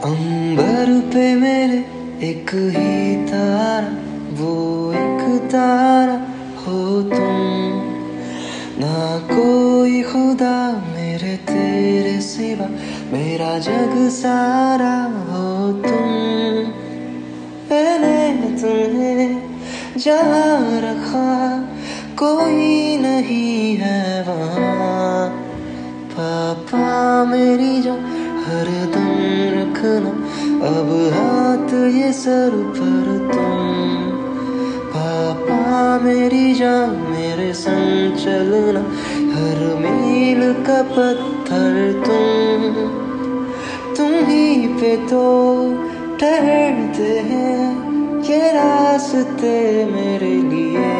अंबर पे मेरे एक ही तारा, वो एक तारा हो तुम। ना कोई खुदा मेरे तेरे सिवा, मेरा जग सारा हो तुम। मैंने तुम्हें जहाँ रखा कोई नहीं है वहाँ। पापा मेरी जान हरदम रखना अब हाथ ये सर पर तुम। पापा मेरी जान मेरे संग चलना, हर मील का पत्थर तुम ही पे तो ठहरते हैं ये रास्ते मेरे लिए।